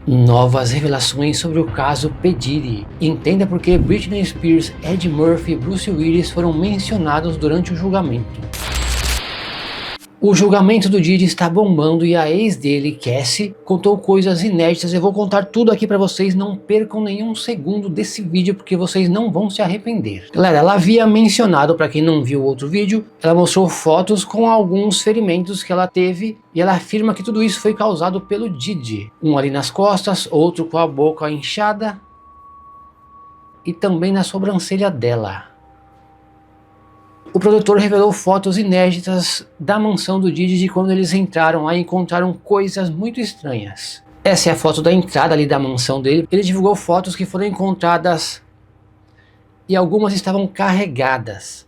Novas revelações sobre o caso P Diddy. Entenda por que Britney Spears, Ed Murphy e Bruce Willis foram mencionados durante o julgamento. O julgamento do Diddy está bombando e a ex dele, Cassie, contou coisas inéditas. Eu vou contar tudo aqui pra vocês, não percam nenhum segundo desse vídeo porque vocês não vão se arrepender. Galera, ela havia mencionado, pra quem não viu o outro vídeo, ela mostrou fotos com alguns ferimentos que ela teve e ela afirma que tudo isso foi causado pelo Diddy. Um ali nas costas, outro com a boca inchada e também na sobrancelha dela. O produtor revelou fotos inéditas da mansão do Diddy de quando eles entraram lá e encontraram coisas muito estranhas. Essa é a foto da entrada ali da mansão dele. Ele divulgou fotos que foram encontradas e algumas estavam carregadas.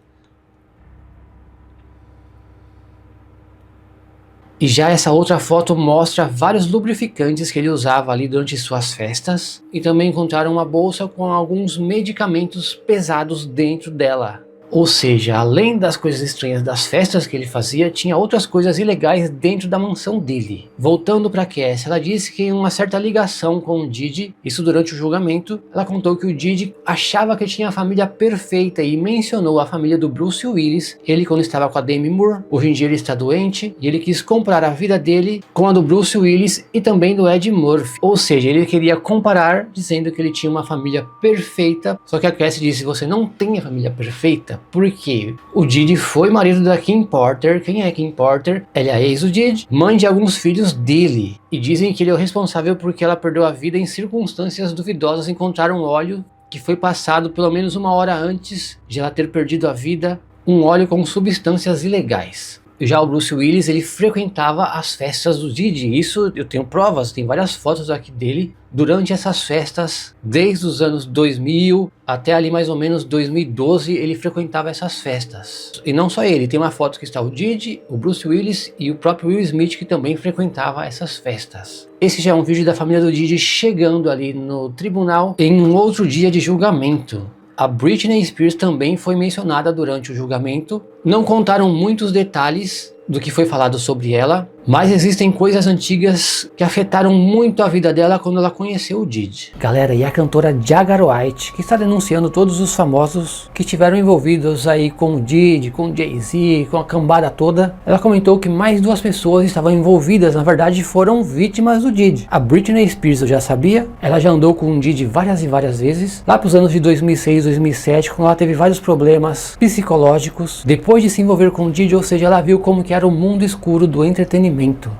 E já essa outra foto mostra vários lubrificantes que ele usava ali durante suas festas. E também encontraram uma bolsa com alguns medicamentos pesados dentro dela. Ou seja, além das coisas estranhas das festas que ele fazia, tinha outras coisas ilegais dentro da mansão dele. Voltando para Cassie, ela disse que em uma certa ligação com o Diddy, isso durante o julgamento, ela contou que o Diddy achava que tinha a família perfeita e mencionou a família do Bruce Willis. Ele, quando estava com a Demi Moore, hoje em dia ele está doente e ele quis comparar a vida dele com a do Bruce Willis e também do Ed Murphy. Ou seja, ele queria comparar, dizendo que ele tinha uma família perfeita. Só que a Cassie disse: você não tem a família perfeita. Porque o Diddy foi marido da Kim Porter. Quem é Kim Porter? Ela é a ex do Diddy, mãe de alguns filhos dele. E dizem que ele é o responsável porque ela perdeu a vida em circunstâncias duvidosas. Encontraram óleo que foi passado pelo menos 1 hora antes de ela ter perdido a vida. Um óleo com substâncias ilegais. Já o Bruce Willis, ele frequentava as festas do Diddy. Isso eu tenho provas, tem várias fotos aqui dele durante essas festas, desde os anos 2000 até ali mais ou menos 2012, ele frequentava essas festas. E não só ele, tem uma foto que está o Diddy, o Bruce Willis e o próprio Will Smith, que também frequentava essas festas. Esse já é um vídeo da família do Diddy chegando ali no tribunal em um outro dia de julgamento. A Britney Spears também foi mencionada durante o julgamento. Não contaram muitos detalhes do que foi falado sobre ela, mas existem coisas antigas que afetaram muito a vida dela quando ela conheceu o Diddy. Galera, e a cantora Jagger White, que está denunciando todos os famosos que estiveram envolvidos aí com o Diddy, com o Jay-Z, com a cambada toda, ela comentou que mais 2 pessoas estavam envolvidas, na verdade foram vítimas do Diddy. A Britney Spears eu já sabia, ela já andou com o Diddy várias e várias vezes, lá para os anos de 2006, 2007, quando ela teve vários problemas psicológicos, depois de se envolver com o Diddy, ou seja, ela viu como que era o mundo escuro do entretenimento.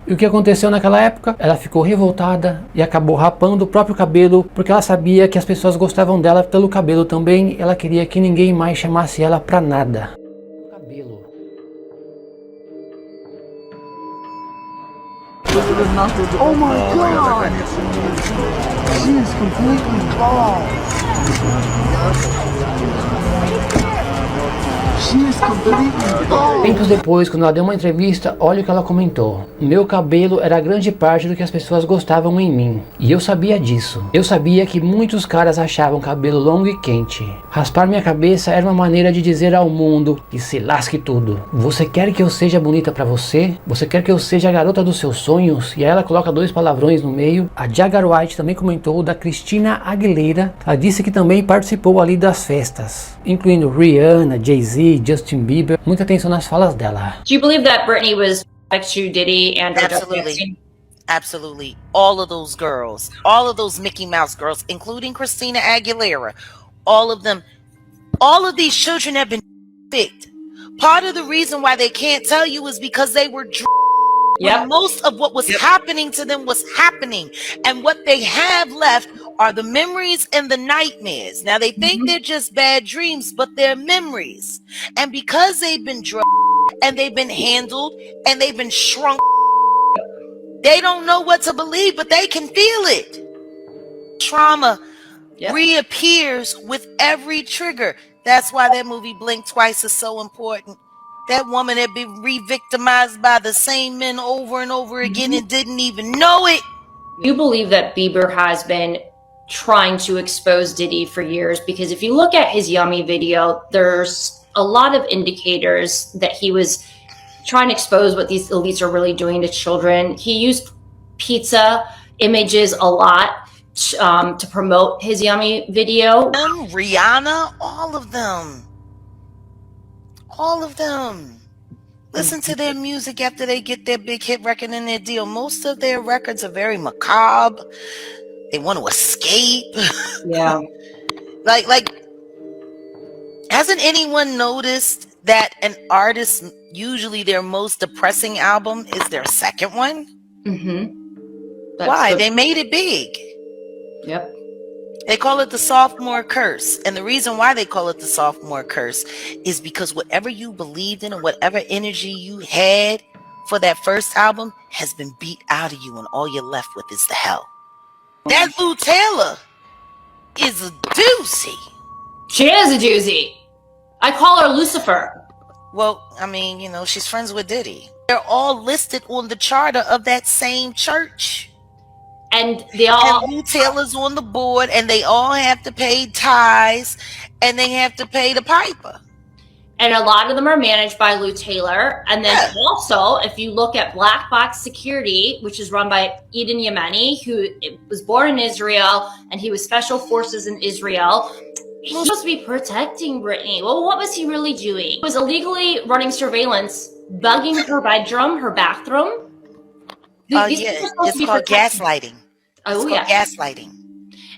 E o que aconteceu naquela época? Ela ficou revoltada e acabou rapando o próprio cabelo, porque ela sabia que as pessoas gostavam dela pelo cabelo também. Ela queria que ninguém mais chamasse ela pra nada. Cabelo. Oh my God! She is completely bald. Tempos depois, quando ela deu uma entrevista, olha o que ela comentou: meu cabelo era grande parte do que as pessoas gostavam em mim, e eu sabia disso. Eu sabia que muitos caras achavam cabelo longo e quente. Raspar minha cabeça era uma maneira de dizer ao mundo que se lasque tudo. Você quer que eu seja bonita pra você? Você quer que eu seja a garota dos seus sonhos? E aí ela coloca 2 palavrões no meio. A Jagger White também comentou da Christina Aguilera. Ela disse que também participou ali das festas, incluindo Rihanna, Jay-Z, Justin Bieber. Muita atenção nas falas dela. Do you believe that Britney was like to Diddy and Absolutely. Absolutely. All of those girls, all of those Mickey Mouse girls, including Christina Aguilera, all of them, all of these children have been picked. Part of the reason why they can't tell you is because they were Yep. Most of what was happening to them was happening, and what they have left are the memories and the nightmares. Now they think they're just bad dreams, but they're memories. And because they've been drugged and they've been handled and they've been shrunk, they don't know what to believe, but they can feel it. Trauma reappears with every trigger. That's why that movie Blink Twice is so important. That woman had been re-victimized by the same men over and over again and didn't even know it. You believe that Bieber has been trying to expose Diddy for years? Because if you look at his Yummy video, there's a lot of indicators that he was trying to expose what these elites are really doing to children. He used pizza images a lot to promote his Yummy video. Rihanna, all of them. All of them. Listen to their music after they get their big hit record in their deal. Most of their records are very macabre. They want to escape. Yeah. like, hasn't anyone noticed that an artist, usually their most depressing album is their second one? Mm-hmm. Why? They made it big. Yep. They call it the sophomore curse. And the reason why they call it the sophomore curse is because whatever you believed in and whatever energy you had for that first album has been beat out of you, and all you're left with is the hell. That Lou Taylor is a doozy. She is a doozy. I call her Lucifer. Well, I mean, you know, she's friends with Diddy. They're all listed on the charter of that same church. And they all... And Lou Taylor's on the board, and they all have to pay tithes, and they have to pay the piper. And a lot of them are managed by Lou Taylor. And then also, if you look at Black Box Security, which is run by Eden Yemeni, who was born in Israel, and he was special forces in Israel. He's supposed to be protecting Britney. Well, what was he really doing? He was illegally running surveillance, bugging her bedroom, her bathroom. Oh, yeah, it's called gaslighting. Oh, yeah. Gaslighting.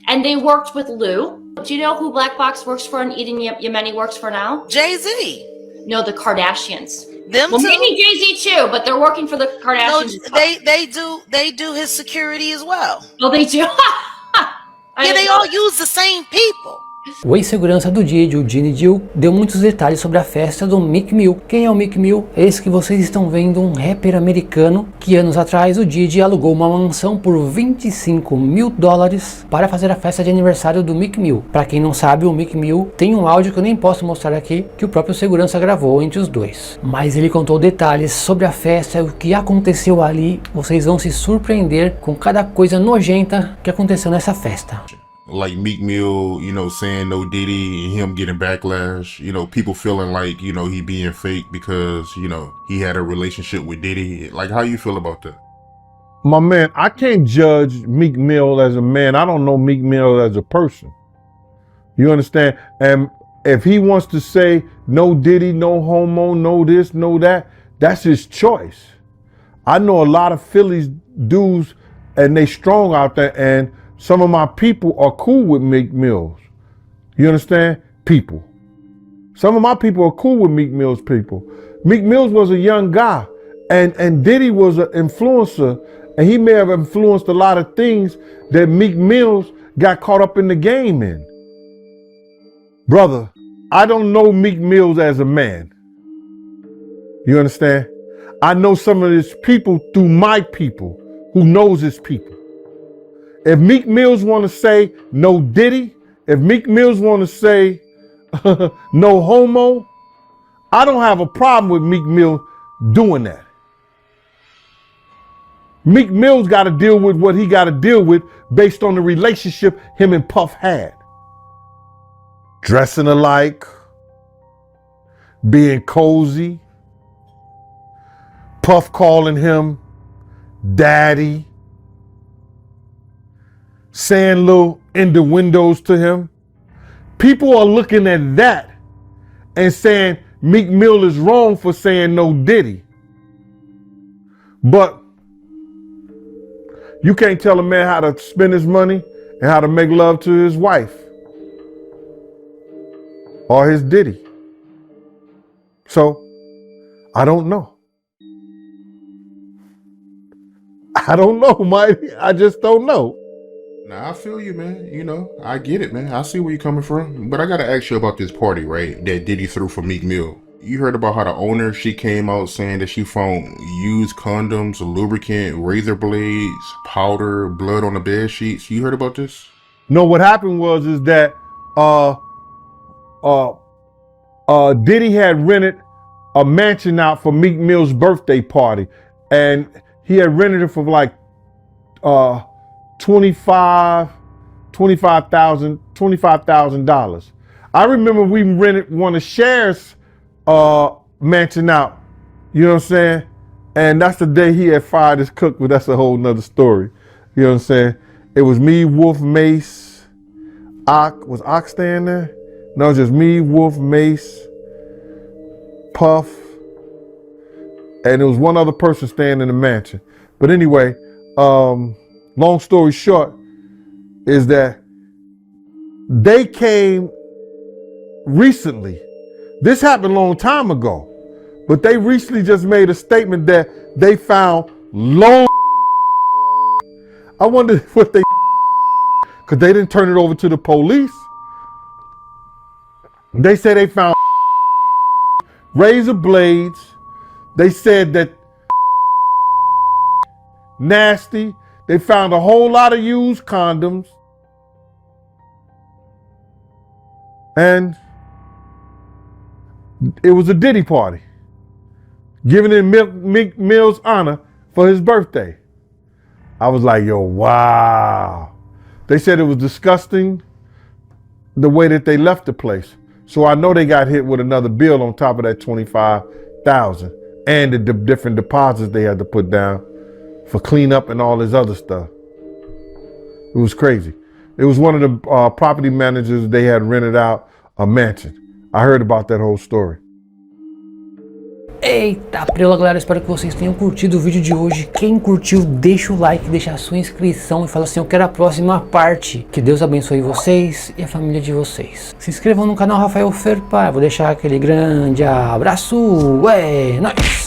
And they worked with Lou. Do you know who Black Box works for and Eden Yemeni works for now? Jay-Z. No, the Kardashians. Them well, too? Maybe Jay-Z too, but they're working for the Kardashians. No, they do his security as well. Oh, they do? Yeah, they all use the same people. O ex-segurança do Diddy, o Gene Dill, deu muitos detalhes sobre a festa do Meek Mill. Quem é o Meek Mill? Esse que vocês estão vendo, um rapper americano que anos atrás o Diddy alugou uma mansão por $25 mil para fazer a festa de aniversário do Meek Mill. Para quem não sabe, o Meek Mill tem um áudio que eu nem posso mostrar aqui, que o próprio segurança gravou entre os dois. Mas ele contou detalhes sobre a festa, o que aconteceu ali. Vocês vão se surpreender com cada coisa nojenta que aconteceu nessa festa. Like Meek Mill, you know, saying no Diddy and him getting backlash, you know, people feeling like, you know, he being fake because, you know, he had a relationship with Diddy. Like, how you feel about that? My man, I can't judge Meek Mill as a man. I don't know Meek Mill as a person. You understand? And if he wants to say no Diddy, no homo, no this, no that, that's his choice. I know a lot of Phillies dudes and they strong out there, and some of my people are cool with Meek Mills. You understand? People. Some of my people are cool with Meek Mill's people. Meek Mills was a young guy, and Diddy was an influencer, and he may have influenced a lot of things that Meek Mills got caught up in the game in. Brother, I don't know Meek Mills as a man. You understand? I know some of his people through my people who knows his people. If Meek Mills want to say no Diddy, if Meek Mills want to say no homo, I don't have a problem with Meek Mill doing that. Meek Mill's got to deal with what he got to deal with based on the relationship him and Puff had. Dressing alike, being cozy, Puff calling him daddy, saying little innuendos to him. People are looking at that and saying Meek Mill is wrong for saying no Diddy. But you can't tell a man how to spend his money and how to make love to his wife or his Diddy. So, I don't know. I don't know, Mike. I just don't know. Nah, I feel you, man. You know, I get it, man. I see where you're coming from. But I gotta ask you about this party, right, that Diddy threw for Meek Mill. You heard about how the owner, she came out saying that she found used condoms, lubricant, razor blades, powder, blood on the bed sheets. You heard about this? No, what happened was that Diddy had rented a mansion out for Meek Mill's birthday party, and he had rented it for like $25,000. I remember we rented one of Cher's mansion out, you know what I'm saying? And that's the day he had fired his cook, but that's a whole nother story. You know what I'm saying? It was me, Wolf, Mace, was Ock staying there? No, it was just me, Wolf, Mace, Puff, and there was one other person staying in the mansion. But anyway, long story short is that they came recently. This happened a long time ago, but they recently just made a statement that they found long. I wonder what they, because they didn't turn it over to the police. They said they found razor blades. They said that nasty. They found a whole lot of used condoms. And it was a Diddy party, giving in Meek Mill's honor for his birthday. I was like, yo, wow. They said it was disgusting the way that they left the place. So I know they got hit with another bill on top of that $25,000 and the different deposits they had to put down for cleanup and all this other stuff. It was crazy. It was one of the property managers, they had rented out a mansion. I heard about that whole story. Eita prela, galera, espero que vocês tenham curtido o vídeo de hoje. Quem curtiu, deixa o like, deixa a sua inscrição e fala assim, eu quero a próxima parte. Que Deus abençoe vocês e a família de vocês. Se inscrevam no canal Rafael Ferpa, vou deixar aquele grande abraço, nóis!